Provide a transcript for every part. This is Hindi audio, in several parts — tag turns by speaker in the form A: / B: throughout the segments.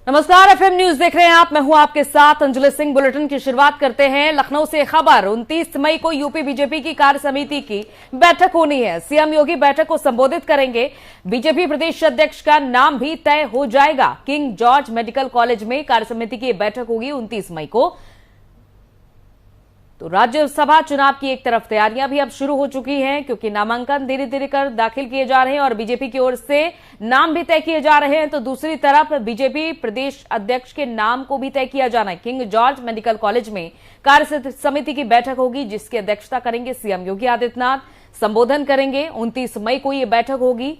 A: नमस्कार, एफएम न्यूज देख रहे हैं आप। मैं हूं आपके साथ अंजलि सिंह। बुलेटिन की शुरुआत करते हैं लखनऊ से खबर। 29 मई को यूपी बीजेपी की कार्य समिति की बैठक होनी है। सीएम योगी बैठक को संबोधित करेंगे। बीजेपी प्रदेश अध्यक्ष का नाम भी तय हो जाएगा। किंग जॉर्ज मेडिकल कॉलेज में कार्य समिति की बैठक होगी 29 मई को। तो राज्यसभा चुनाव की एक तरफ तैयारियां भी अब शुरू हो चुकी हैं, क्योंकि नामांकन धीरे धीरे कर दाखिल किए जा रहे हैं और बीजेपी की ओर से नाम भी तय किए जा रहे हैं। तो दूसरी तरफ बीजेपी प्रदेश अध्यक्ष के नाम को भी तय किया जाना है। किंग जॉर्ज मेडिकल कॉलेज में कार्य समिति की बैठक होगी, जिसकी अध्यक्षता करेंगे सीएम योगी आदित्यनाथ। संबोधन करेंगे। 29 मई को यह बैठक होगी।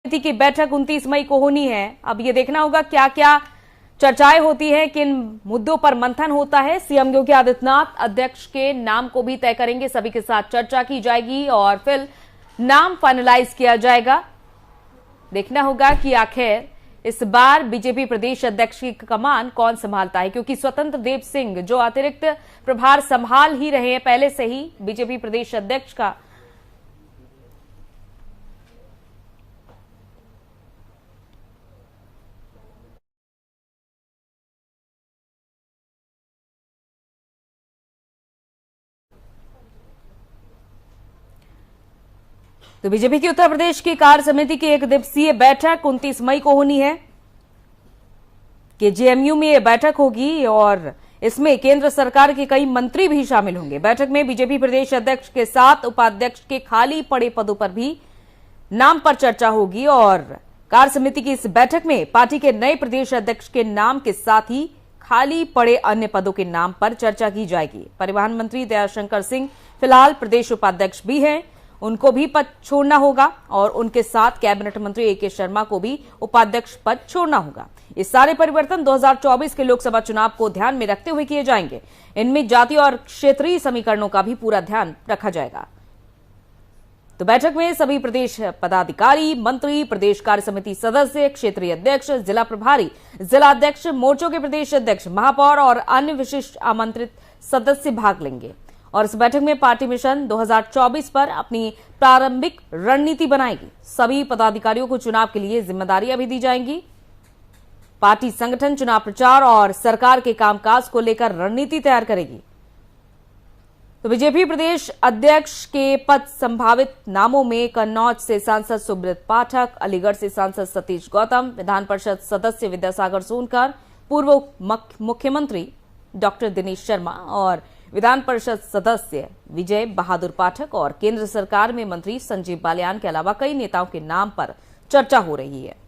A: की बैठक 29 मई को होनी है। अब ये देखना होगा क्या क्या चर्चाएं होती हैं, किन मुद्दों पर मंथन होता है। सीएम योगी आदित्यनाथ अध्यक्ष के नाम को भी तय करेंगे। सभी के साथ चर्चा की जाएगी और फिर नाम फाइनलाइज किया जाएगा। देखना होगा कि आखिर इस बार बीजेपी प्रदेश अध्यक्ष की कमान कौन संभालता है, क्योंकि स्वतंत्र देव सिंह जो अतिरिक्त प्रभार संभाल ही रहे हैं पहले से ही बीजेपी प्रदेश अध्यक्ष का। तो बीजेपी की उत्तर प्रदेश की कार्य समिति की एक दिवसीय बैठक 29 मई को होनी है कि जेएमयू में यह बैठक होगी और इसमें केंद्र सरकार के कई मंत्री भी शामिल होंगे। बैठक में बीजेपी प्रदेश अध्यक्ष के साथ उपाध्यक्ष के खाली पड़े पदों पर भी नाम पर चर्चा होगी और कार्य समिति की इस बैठक में पार्टी के नए प्रदेश अध्यक्ष के नाम के साथ ही खाली पड़े अन्य पदों के नाम पर चर्चा की जाएगी। परिवहन मंत्री दयाशंकर सिंह फिलहाल प्रदेश उपाध्यक्ष भी हैं, उनको भी पद छोड़ना होगा और उनके साथ कैबिनेट मंत्री एके शर्मा को भी उपाध्यक्ष पद छोड़ना होगा। ये सारे परिवर्तन 2024 के लोकसभा चुनाव को ध्यान में रखते हुए किए जाएंगे। इनमें जातीय और क्षेत्रीय समीकरणों का भी पूरा ध्यान रखा जाएगा। तो बैठक में सभी प्रदेश पदाधिकारी, मंत्री, प्रदेश कार्य समिति सदस्य, क्षेत्रीय अध्यक्ष, जिला प्रभारी, जिला अध्यक्ष, मोर्चों के प्रदेश अध्यक्ष, महापौर और अन्य विशिष्ट आमंत्रित सदस्य भाग लेंगे और इस बैठक में पार्टी मिशन 2024 पर अपनी प्रारंभिक रणनीति बनाएगी। सभी पदाधिकारियों को चुनाव के लिए जिम्मेदारियां भी दी जाएंगी। पार्टी संगठन, चुनाव प्रचार और सरकार के कामकाज को लेकर रणनीति तैयार करेगी। तो बीजेपी प्रदेश अध्यक्ष के पद संभावित नामों में कन्नौज से सांसद सुब्रत पाठक, अलीगढ़ से सांसद सतीश गौतम, विधान परिषद सदस्य विद्यासागर सोनकर, पूर्व मुख्यमंत्री डॉक्टर दिनेश शर्मा और विधान परिषद सदस्य विजय बहादुर पाठक और केंद्र सरकार में मंत्री संजीव बालियान के अलावा कई नेताओं के नाम पर चर्चा हो रही है।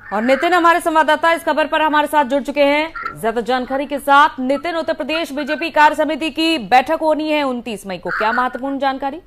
A: और नितिन हमारे संवाददाता इस खबर पर हमारे साथ जुड़ चुके हैं ज्यादा जानकारी के साथ। नितिन, उत्तर प्रदेश बीजेपी कार्य समिति की बैठक होनी है 29 मई को, क्या महत्वपूर्ण जानकारी?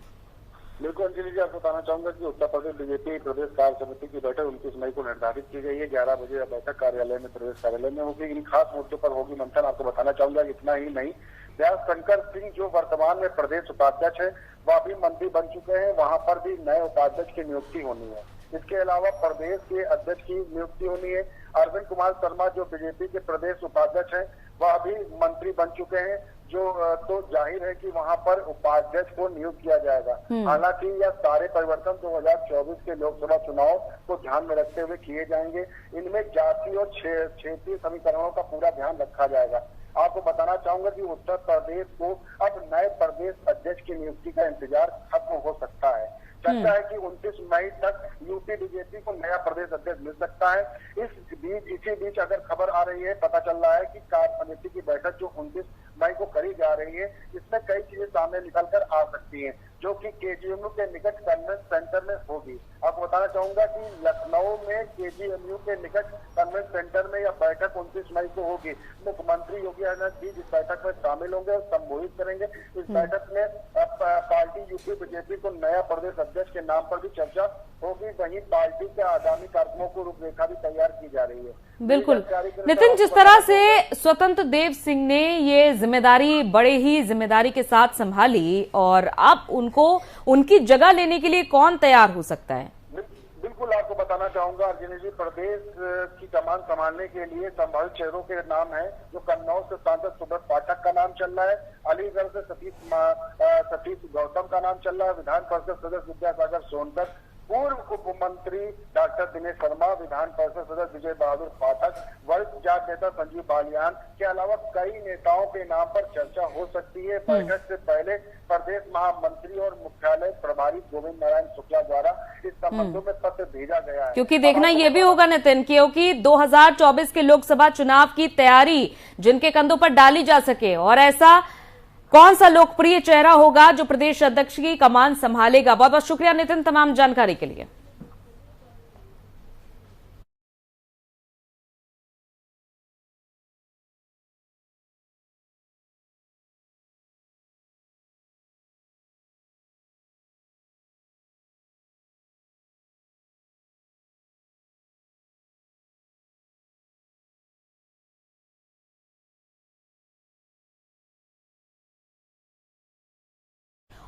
B: बिल्कुल अंजलि जी, आपको बताना चाहूंगा कि उत्तर प्रदेश बीजेपी प्रदेश कार्य समिति की बैठक 29 मई को निर्धारित की गई है। 11 बजे बैठक कार्यालय में, प्रदेश कार्यालय में होगी। इन खास मुद्दों पर होगी मंथन। आपको बताना चाहूंगा इतना ही नहीं, दयाशंकर सिंह जो वर्तमान में प्रदेश उपाध्यक्ष है वह भी मंत्री बन चुके हैं, वहां पर भी नए उपाध्यक्ष की नियुक्ति होनी है। इसके अलावा प्रदेश के अध्यक्ष की नियुक्ति होनी है। अरविंद कुमार शर्मा जो बीजेपी के प्रदेश उपाध्यक्ष हैं वह भी मंत्री बन चुके हैं, जो तो जाहिर है कि वहां पर उपाध्यक्ष को नियुक्त किया जाएगा। हालांकि यह सारे परिवर्तन 2024 के लोकसभा चुनाव को ध्यान में रखते हुए किए जाएंगे। इनमें जातीय और क्षेत्रीय समीकरणों का पूरा ध्यान रखा जाएगा। आपको बताना चाहूंगा कि उत्तर प्रदेश को अब नए प्रदेश अध्यक्ष की नियुक्ति का इंतजार खत्म हो सकता है। चर्चा है कि 29 मई तक यूपी बीजेपी को नया प्रदेश अध्यक्ष मिल सकता है। इसी बीच अगर खबर आ रही है, पता चल रहा है कि कार्य समिति की बैठक जो 29 मई को करी जा रही है, इसमें कई चीजें सामने निकल कर आ सकती हैं। जो कि केजीएमयू के निकट कन्वेंशन सेंटर में होगी। आपको बताना चाहूंगा कि लखनऊ में केजीएमयू के निकट कन्वेंशन सेंटर में यह बैठक 29 मई को होगी। मुख्यमंत्री योगी आदित्यनाथ जी इस बैठक में शामिल होंगे और संबोधित करेंगे। इस बैठक में पार्टी यूपी बीजेपी को नया प्रदेश अध्यक्ष के नाम पर भी चर्चा होगी। वहीं पार्टी के आगामी कार्यक्रमों को रूपरेखा भी तैयार की जा रही है।
A: बिल्कुल नितिन, जिस तरह से स्वतंत्र देव सिंह ने ये जिम्मेदारी बड़े ही जिम्मेदारी के साथ संभाली और अब उनको उनकी जगह लेने के लिए कौन तैयार हो सकता है?
B: बिल्कुल आपको बताना चाहूंगा अर्जुनी जी, प्रदेश की कमान संभालने के लिए संभावित चेहरों के नाम है। जो कन्नौज से सांसद सुब्रत पाठक का नाम चल रहा है, अलीगढ़ से सतीश गौतम का नाम चल रहा है, विधान परिषद सदस्य विद्यासागर सोनकर, पूर्व उप मंत्री डॉक्टर दिनेश शर्मा, विधान परिषद सदस्य विजय बहादुर पाठक, वरिष्ठ जाट नेता संजीव बालियान के अलावा कई नेताओं के नाम पर चर्चा हो सकती है। बैठक से पहले प्रदेश महामंत्री और मुख्यालय प्रभारी गोविंद नारायण शुक्ला द्वारा इस संबंध में पत्र भेजा गया है।
A: क्योंकि देखना यह भी होगा नितिन, क्योंकि 2024 के लोकसभा चुनाव की तैयारी जिनके कंधों पर डाली जा सके और ऐसा कौन सा लोकप्रिय चेहरा होगा जो प्रदेश अध्यक्ष की कमान संभालेगा। बहुत बहुत शुक्रिया नितिन तमाम जानकारी के लिए।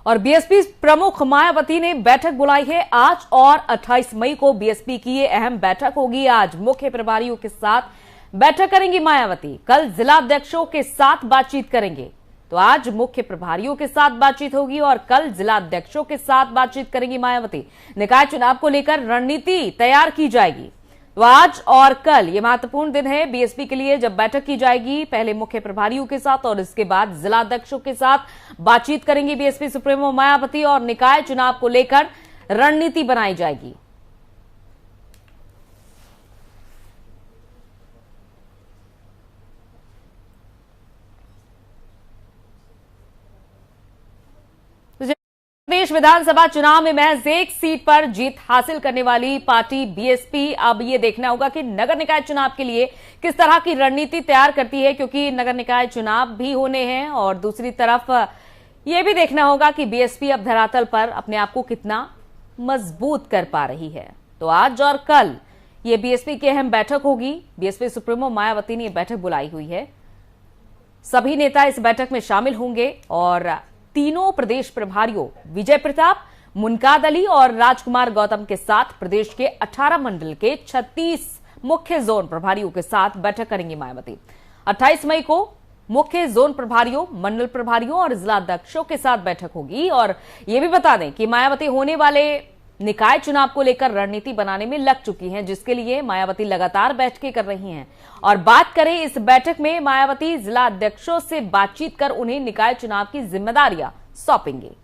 A: और बीएसपी प्रमुख मायावती ने बैठक बुलाई है आज और 28 मई को बीएसपी की ये अहम बैठक होगी। आज मुख्य प्रभारियों के साथ बैठक करेंगी मायावती, कल जिलाध्यक्षों के साथ बातचीत करेंगे। तो आज मुख्य प्रभारियों के साथ बातचीत होगी और कल जिलाध्यक्षों के साथ बातचीत करेंगी मायावती। निकाय चुनाव को लेकर रणनीति तैयार की जाएगी। तो आज और कल ये महत्वपूर्ण दिन है बीएसपी के लिए, जब बैठक की जाएगी पहले मुख्य प्रभारियों के साथ और इसके बाद जिलाध्यक्षों के साथ बातचीत करेंगी बीएसपी सुप्रीमो मायावती और निकाय चुनाव को लेकर रणनीति बनाई जाएगी। प्रदेश विधानसभा चुनाव में महज एक सीट पर जीत हासिल करने वाली पार्टी बीएसपी अब ये देखना होगा कि नगर निकाय चुनाव के लिए किस तरह की रणनीति तैयार करती है, क्योंकि नगर निकाय चुनाव भी होने हैं और दूसरी तरफ ये भी देखना होगा कि बीएसपी अब धरातल पर अपने आप को कितना मजबूत कर पा रही है। तो आज और कल ये बीएसपी की अहम बैठक होगी। बीएसपी सुप्रीमो मायावती ने यह बैठक बुलाई हुई है। सभी नेता इस बैठक में शामिल होंगे और तीनों प्रदेश प्रभारियों विजय प्रताप, मुनकाद अली और राजकुमार गौतम के साथ प्रदेश के 18 मंडल के 36 मुख्य जोन प्रभारियों के साथ बैठक करेंगी मायावती। 28 मई को मुख्य जोन प्रभारियों, मंडल प्रभारियों और जिलाध्यक्षों के साथ बैठक होगी। और यह भी बता दें कि मायावती होने वाले निकाय चुनाव को लेकर रणनीति बनाने में लग चुकी हैं, जिसके लिए मायावती लगातार बैठकें कर रही हैं। और बात करें इस बैठक में मायावती जिला अध्यक्षों से बातचीत कर उन्हें निकाय चुनाव की जिम्मेदारियां सौंपेंगे।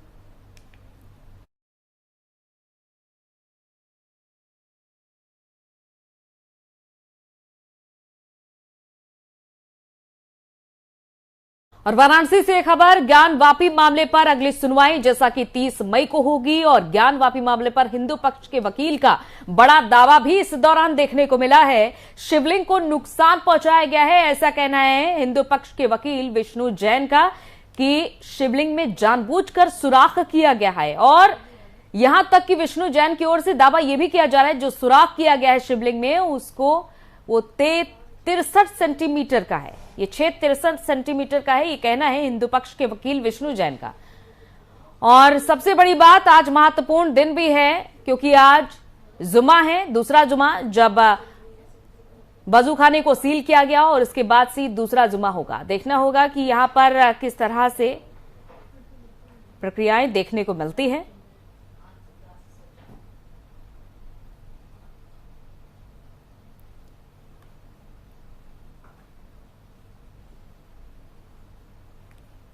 A: और वाराणसी से खबर, ज्ञान वापी मामले पर अगली सुनवाई जैसा कि 30 मई को होगी और ज्ञान वापी मामले पर हिंदू पक्ष के वकील का बड़ा दावा भी इस दौरान देखने को मिला है। शिवलिंग को नुकसान पहुंचाया गया है, ऐसा कहना है हिंदू पक्ष के वकील विष्णु जैन का कि शिवलिंग में जानबूझकर सुराख किया गया है। और यहां तक कि विष्णु जैन की ओर से दावा यह भी किया जा रहा है जो सुराख किया गया है शिवलिंग में उसको वो 63 सेंटीमीटर का है। ये छेद 63 सेंटीमीटर का है, ये कहना है हिंदू पक्ष के वकील विष्णु जैन का। और सबसे बड़ी बात, आज महत्वपूर्ण दिन भी है क्योंकि आज जुमा है, दूसरा जुमा, जब वजूखाने को सील किया गया और इसके बाद से दूसरा जुमा होगा। देखना होगा कि यहां पर किस तरह से प्रक्रियाएं देखने को मिलती हैं।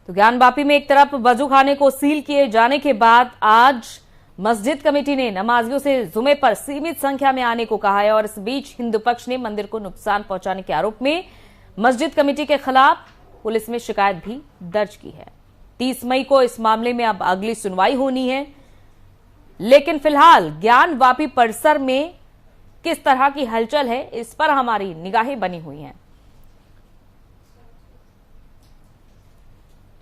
A: तो ज्ञानवापी में एक तरफ वजूखाने को सील किए जाने के बाद आज मस्जिद कमेटी ने नमाजियों से जुमे पर सीमित संख्या में आने को कहा है। और इस बीच हिंदू पक्ष ने मंदिर को नुकसान पहुंचाने के आरोप में मस्जिद कमेटी के खिलाफ पुलिस में शिकायत भी दर्ज की है। 30 मई को इस मामले में अब अगली सुनवाई होनी है। लेकिन फिलहाल ज्ञानवापी परिसर में किस तरह की हलचल है, इस पर हमारी निगाहें बनी हुई हैं।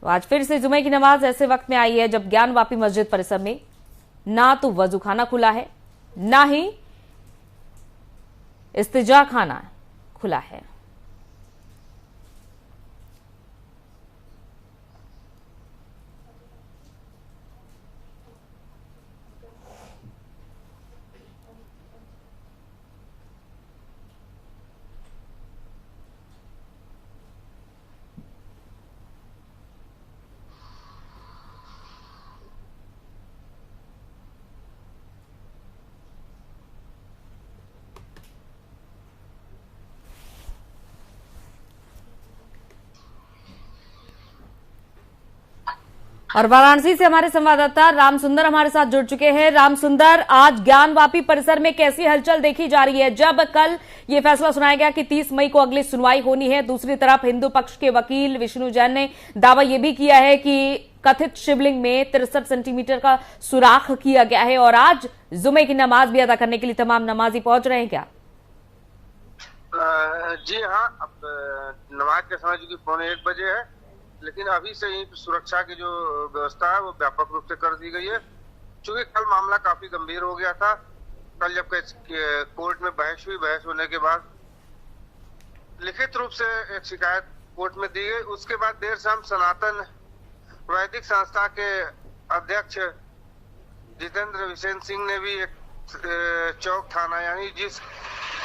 A: तो आज फिर से जुमे की नमाज ऐसे वक्त में आई है जब ज्ञानवापी मस्जिद परिसर में ना तो वजूखाना खुला है, ना ही इस्तिजा खाना खुला है। और वाराणसी से हमारे संवाददाता राम सुंदर हमारे साथ जुड़ चुके हैं। राम सुंदर, आज ज्ञानवापी परिसर में कैसी हलचल देखी जा रही है? जब कल ये फैसला सुनाया गया कि 30 मई को अगली सुनवाई होनी है, दूसरी तरफ हिंदू पक्ष के वकील विष्णु जैन ने दावा यह भी किया है कि कथित शिवलिंग में 63 सेंटीमीटर का सुराख किया गया है और आज जुमे की नमाज भी अदा करने के लिए तमाम नमाजी पहुंच रहे हैं क्या?
C: जी हाँ, अब नमाज का समय जो कि 1:45 बजे है, लेकिन अभी से ही सुरक्षा की जो व्यवस्था है वो व्यापक रूप से कर दी गई है। चूंकि कल मामला काफी गंभीर हो गया था। कल जब कोर्ट में बहस हुई, बहस होने के बाद लिखित रूप से एक शिकायत कोर्ट में दी गई। उसके बाद देर शाम सनातन वैदिक संस्था के अध्यक्ष जितेंद्र विसेन सिंह ने भी एक चौक थाना, यानी जिस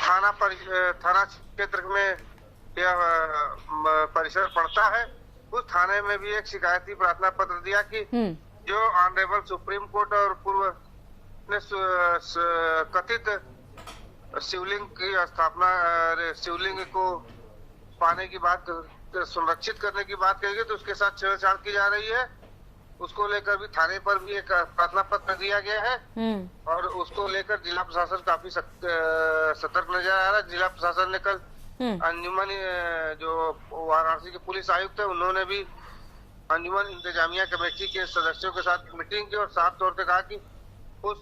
C: थाना क्षेत्र में यह परिसर पड़ता है, उस थाने में भी एक शिकायती प्रार्थना पत्र दिया कि जो ऑनरेबल सुप्रीम कोर्ट और पूर्व ने कथित शिवलिंग की स्थापना, शिवलिंग को पाने की बात, संरक्षित करने की बात कही गई, तो उसके साथ छेड़छाड़ की जा रही है। उसको लेकर भी थाने पर भी एक प्रार्थना पत्र दिया गया है और उसको लेकर जिला प्रशासन काफी सतर्क नजर आ रहा है। जिला प्रशासन ने कल अंजुमन, जो वाराणसी के पुलिस आयुक्त है, उन्होंने भी अंजुमन इंतजामिया कमेटी के सदस्यों के साथ मीटिंग की और साफ तौर पे कहा कि उस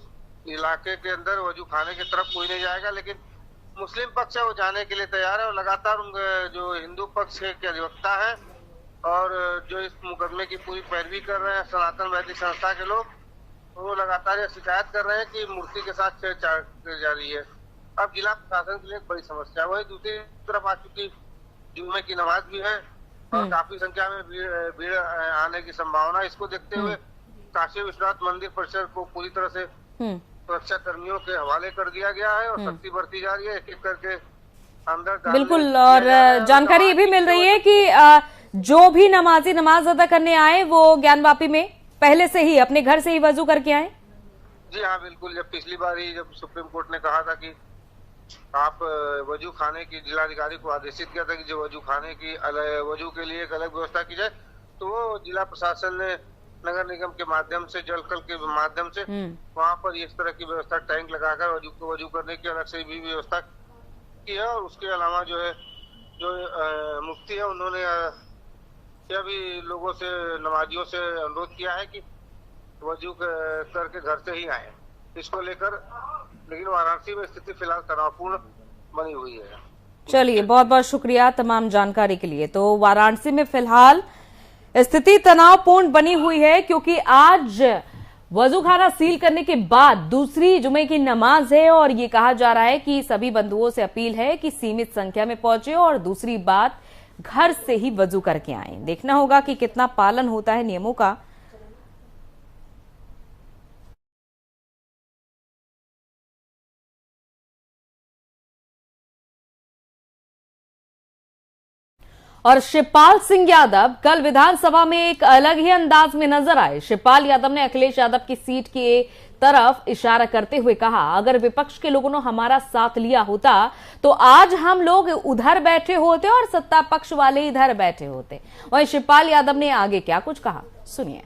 C: इलाके के अंदर वजू खाने की तरफ कोई नहीं जाएगा, लेकिन मुस्लिम पक्ष है वो जाने के लिए तैयार है और लगातार जो हिंदू पक्ष के अधिवक्ता है और जो इस मुकदमे की पूरी पैरवी कर रहे हैं सनातन वैदिक संस्था के लोग, वो लगातार ये शिकायत कर रहे हैं कि मूर्ति के साथ छेड़छाड़ की जा रही है। अब जिला प्रशासन के लिए एक बड़ी समस्या, वही दूसरी तरफ आ चुकी जुम्मे की नमाज भी है और काफी संख्या में भीड़ आने की संभावना। इसको देखते हुए काशी विश्वनाथ मंदिर परिसर को पूरी तरह से सुरक्षा कर्मियों के हवाले कर दिया गया है और सख्ती बरती जा रही है, एक एक करके अंदर।
A: बिल्कुल, और जानकारी ये भी मिल रही है कि जो भी नमाजी नमाज अदा करने आए वो ज्ञानवापी में पहले से ही अपने घर से ही वजू करके आए। जी
C: हाँ, बिल्कुल। जब पिछली बार ही जब सुप्रीम कोर्ट ने कहा था कि आप वजू खाने की, जिलाधिकारी को आदेशित किया था कि जो वजू खाने की वजू के लिए एक अलग व्यवस्था की जाए, तो वो जिला प्रशासन ने नगर निगम के माध्यम से, जलकल के माध्यम से वहाँ पर इस तरह की व्यवस्था, टैंक लगाकर वजू करने की अलग से भी व्यवस्था की है। और उसके अलावा जो है, जो मुफ्ती है, उन्होंने यह भी लोगों से, नमाजियों से अनुरोध किया है कि वजू करके घर से ही आए। इसको लेकर लेकिन वाराणसी में स्थिति फिलहाल तनावपूर्ण बनी हुई है।
A: चलिए, बहुत बहुत शुक्रिया तमाम जानकारी के लिए। तो वाराणसी में फिलहाल स्थिति तनावपूर्ण बनी हुई है क्योंकि आज वजूखाना सील करने के बाद दूसरी जुमे की नमाज है और ये कहा जा रहा है कि सभी बंधुओं से अपील है कि सीमित संख्या में पहुंचे और दूसरी बात, घर से ही वजू करके आए। देखना होगा कि कितना पालन होता है नियमों का। और शिवपाल सिंह यादव कल विधानसभा में एक अलग ही अंदाज में नजर आए। शिवपाल यादव ने अखिलेश यादव की सीट की तरफ इशारा करते हुए कहा, अगर विपक्ष के लोगों ने हमारा साथ लिया होता तो आज हम लोग उधर बैठे होते और सत्ता पक्ष वाले इधर बैठे होते। वहीं शिवपाल यादव ने आगे क्या कुछ कहा, सुनिए।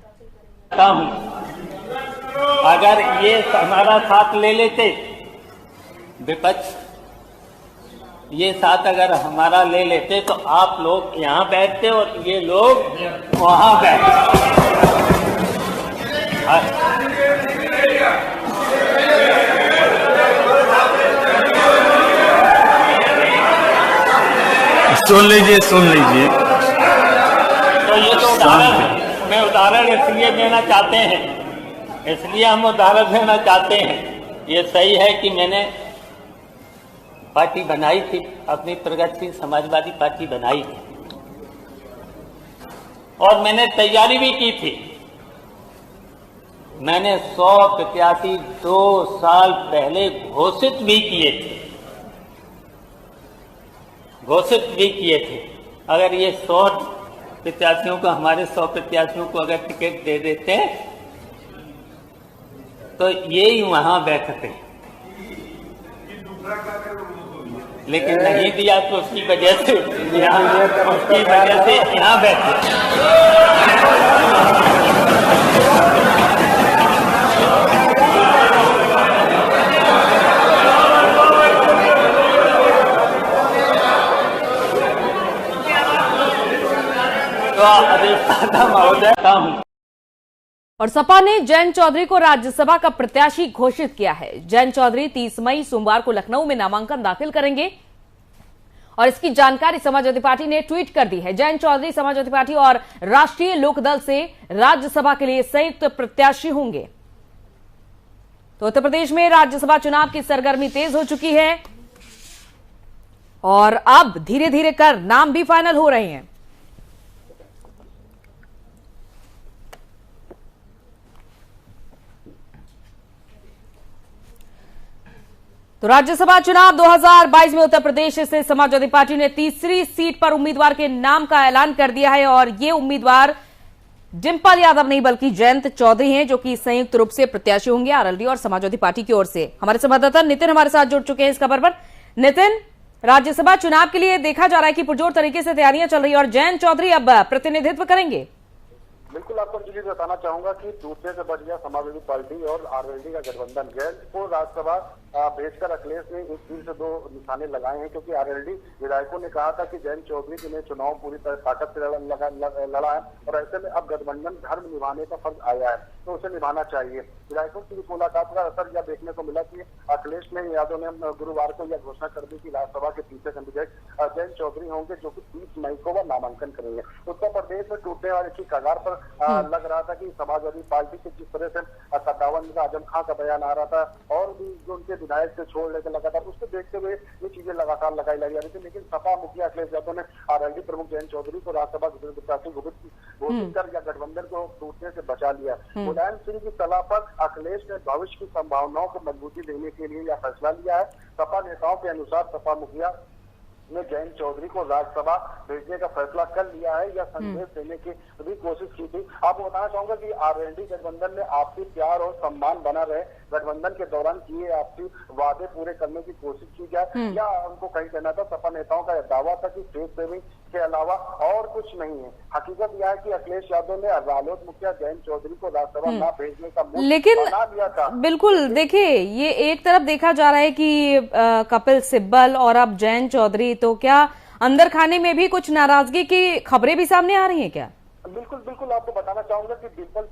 D: अगर ये हमारा साथ ले लेते विपक्ष, ये साथ अगर हमारा ले लेते तो आप लोग यहाँ बैठते और ये लोग वहाँ बैठते।
E: सुन लीजिए
D: तो ये तो उदाहरण मैं उदाहरण इसलिए देना चाहते हैं, इसलिए हम उदाहरण देना चाहते हैं। ये सही है कि मैंने पार्टी बनाई थी, अपनी प्रगतिशील समाजवादी पार्टी बनाई थी और मैंने तैयारी भी की थी। मैंने 100 प्रत्याशी 2 साल पहले घोषित भी किए थे। अगर ये 100 प्रत्याशियों को, हमारे 100 प्रत्याशियों को अगर टिकट दे देते तो ये ही वहां बैठते, लेकिन नहीं दिया तो उसकी वजह से यहाँ बैठे।
A: और सपा ने जयंत चौधरी को राज्यसभा का प्रत्याशी घोषित किया है। जयंत चौधरी 30 मई सोमवार को लखनऊ में नामांकन दाखिल करेंगे और इसकी जानकारी समाजवादी पार्टी ने ट्वीट कर दी है। जयंत चौधरी समाजवादी पार्टी और राष्ट्रीय लोकदल से राज्यसभा के लिए संयुक्त प्रत्याशी होंगे। तो उत्तर प्रदेश में राज्यसभा चुनाव की सरगर्मी तेज हो चुकी है और अब धीरे धीरे कर नाम भी फाइनल हो रहे हैं। तो राज्यसभा चुनाव 2022 में उत्तर प्रदेश से समाजवादी पार्टी ने तीसरी सीट पर उम्मीदवार के नाम का ऐलान कर दिया है और ये उम्मीदवार डिंपल यादव नहीं बल्कि जयंत चौधरी हैं, जो कि संयुक्त रूप से प्रत्याशी होंगे आरएलडी और समाजवादी पार्टी की ओर से। हमारे संवाददाता नितिन हमारे साथ जुड़ चुके हैं इस खबर पर। नितिन, राज्यसभा चुनाव के लिए देखा जा रहा है कि पुरजोर तरीके से तैयारियां चल रही है और जयंत चौधरी अब प्रतिनिधित्व करेंगे।
B: बिल्कुल, आपको अंजलि बताना चाहूंगा कि दूसरे से बढ़ गया समाजवादी पार्टी और आरएलडी का गठबंधन। जयंत को राज्यसभा भेजकर अखिलेश ने एक तीर से 2 निशाने लगाए हैं, क्योंकि आरएलडी विधायकों ने कहा था कि जयंत चौधरी के लिए चुनाव पूरी तरह ताकत से लड़ा है और ऐसे में अब गठबंधन धर्म निभाने का फर्ज आया है तो उसे निभाना चाहिए। विधायकों की इस मुलाकात का असर यह देखने को मिला कि अखिलेश यादव ने गुरुवार को यह घोषणा कर दी कि राज्यसभा के तीसरे कैंडिडेट जयंत चौधरी होंगे, जो कि 30 मई को वह नामांकन करेंगे। उत्तर प्रदेश में टूटने वाले की कगार पर लग रहा था कि समाजवादी पार्टी से जिस तरह से 57 आजम खां का बयान आ रहा था और भी जो उनके विधायक से छोड़ लेकर लगातार, उसको देखते हुए ये चीजें लगातार लगाई जा रही थी। लेकिन सपा मुखिया अखिलेश यादव ने आरएलडी प्रमुख जयंत चौधरी को राज्यसभा प्रत्याशी घोषित कर या गठबंधन को टूटने से बचा लिया। मुलायम सिंह की सलाह पर अखिलेश ने भविष्य की संभावनाओं को मजबूती देने के लिए यह फैसला लिया है। सपा नेताओं के अनुसार सपा मुखिया ने जयंत चौधरी को राज्यसभा भेजने का फैसला कर लिया है या संदेश देने की भी कोशिश की थी। आपको बताना चाहूंगा कि आरएलडी गठबंधन में आपसी प्यार और सम्मान बना रहे, गठबंधन के दौरान किए आपसी वादे पूरे करने की कोशिश की जाए या उनको कहीं कहना था। सपा नेताओं का यह दावा था कि स्टेट सेविंग के अलावा और कुछ नहीं है। हकीकत यह है कि अखिलेश यादव ने रालोद मुखिया जयंत चौधरी को राज्यसभा न भेजने का
A: लेकिन
B: बना दिया था।
A: बिल्कुल, देखिए ये एक तरफ देखा जा रहा है कि कपिल सिब्बल और अब जयंत चौधरी, तो क्या अंदर खाने में भी कुछ नाराजगी की खबरें भी सामने आ रही हैं क्या?
B: बिल्कुल बिल्कुल, आपको बताना चाहूंगा कि डिंपल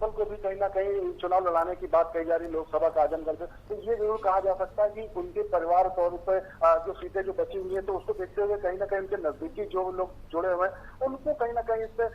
B: को भी कहीं ना कहीं चुनाव लड़ाने की बात कही जा रही लोकसभा का आजमगढ़ से। तो ये जरूर कहा जा सकता है कि उनके परिवार तौर पर जो सीटें जो बची हुई है तो उसको देखते हुए कहीं ना कहीं उनके नजदीकी जो लोग जुड़े हुए हैं उनको कहीं ना कहीं इससे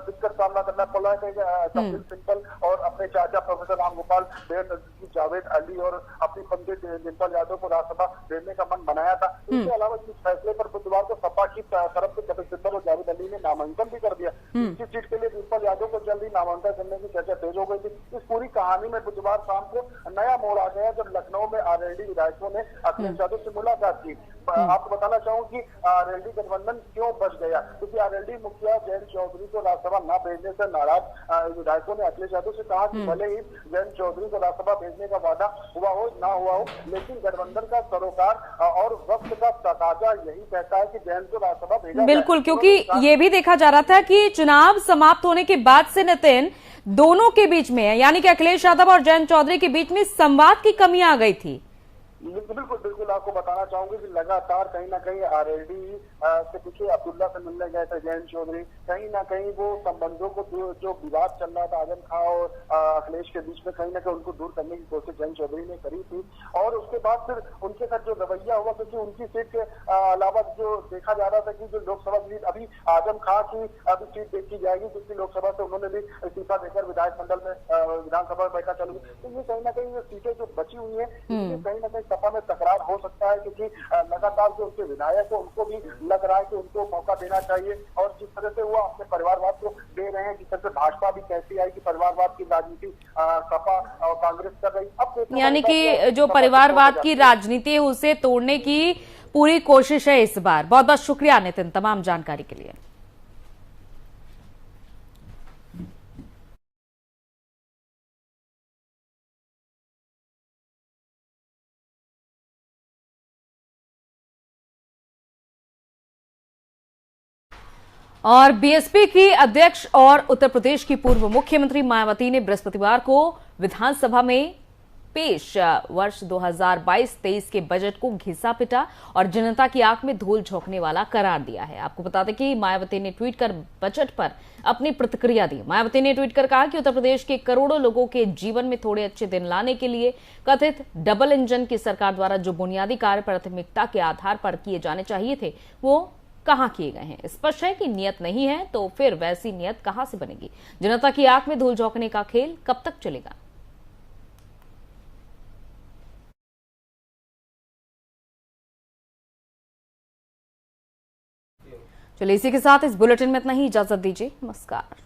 B: दिक्कत सामना करना पड़ रहा है। कपिल सिब्बल और अपने चाचा प्रोफेसर राम गोपाल नजदीकी जावेद अली और अपनी पंडित डिंपल यादव को राज्यसभा भेजने का मन बनाया था। इसके अलावा इस फैसले पर बुधवार को सपा की तरफ से कपिल सिब्बल और जावेद अली ने नामांकन भी कर दिया। इसी सीट के लिए डिंपल यादव को जल्दी नामांकन करने की चर्चा तेज हो गई थी। इस पूरी कहानी में बुधवार शाम को नया मोड़ आ गया जब लखनऊ में आरएलडी विधायकों ने अखिलेश यादव से मुलाकात की। आपको बताना चाहूँ कि आरएलडी गठबंधन क्यों बच गया, क्योंकि आरएलडी मुखिया जयंत चौधरी को राज्यसभा न भेजने से नाराज विधायकों ने अखिलेश यादव से कहा कि भले ही जयंत चौधरी को राज्यसभा भेजने का वादा हुआ हो ना हुआ हो, लेकिन गठबंधन का सरोकार और वक्त का तकाजा यही कहता है कि जयंत को राज्यसभा भेजा।
A: बिल्कुल, क्योंकि ये भी देखा जा रहा था कि चुनाव समाप्त होने के बाद से नितिन दोनों के बीच में, यानी कि अखिलेश यादव और जयंत चौधरी के बीच में संवाद की कमी आ गई थी।
B: बिल्कुल बिल्कुल आपको बताना चाहूंगी कि लगातार कहीं ना कहीं आरएलडी के पीछे अब्दुल्ला से मिलने गए थे जयंत चौधरी, कहीं ना कहीं वो संबंधों को जो विवाद चल रहा था आजम खां और अखिलेश के बीच में, कहीं ना कहीं उनको दूर करने की कोशिश जयंत चौधरी ने करी थी। और उसके बाद फिर उनके साथ जो रवैया हुआ, क्योंकि उनकी सीट के अलावा जो देखा जा रहा था कि जो लोकसभा सीट अभी आजम खां की अभी सीट देखी जाएगी, जिसकी लोकसभा से उन्होंने भी इस्तीफा देकर विधायक मंडल में विधानसभा में बैठा चली। तो ये कहीं ना कहीं सीटें जो बची हुई है, कहीं ना कहीं सपा में तकरार हो सकता है, क्योंकि लगातार जो उनके विधायक है उनको भी लग रहा है कि उनको मौका देना चाहिए। और जिस तरह से वो अपने परिवारवाद को दे रहे हैं, जिस तरह से भाजपा भी कहती है कि परिवारवाद की राजनीति सपा और कांग्रेस कर रही, अब
A: यानी कि जो परिवारवाद की राजनीति है उसे तोड़ने की पूरी कोशिश है इस बार। बहुत बहुत शुक्रिया नितिन तमाम जानकारी के लिए। और बीएसपी की अध्यक्ष और उत्तर प्रदेश की पूर्व मुख्यमंत्री मायावती ने बृहस्पतिवार को विधानसभा में पेश वर्ष 2022-23 के बजट को घिसा पिटा और जनता की आंख में धूल झोंकने वाला करार दिया है। आपको बता दें कि मायावती ने ट्वीट कर बजट पर अपनी प्रतिक्रिया दी। मायावती ने ट्वीट कर कहा कि उत्तर प्रदेश के करोड़ों लोगों के जीवन में थोड़े अच्छे दिन लाने के लिए कथित डबल इंजन की सरकार द्वारा जो बुनियादी कार्य प्राथमिकता के आधार पर किए जाने चाहिए थे वो कहां किए गए हैं। स्पष्ट है कि नियत नहीं है तो फिर वैसी नियत कहां से बनेगी। जनता की आंख में धूल झोंकने का खेल कब तक चलेगा। चलिए इसी के साथ इस बुलेटिन में इतना ही, इजाजत दीजिए, नमस्कार।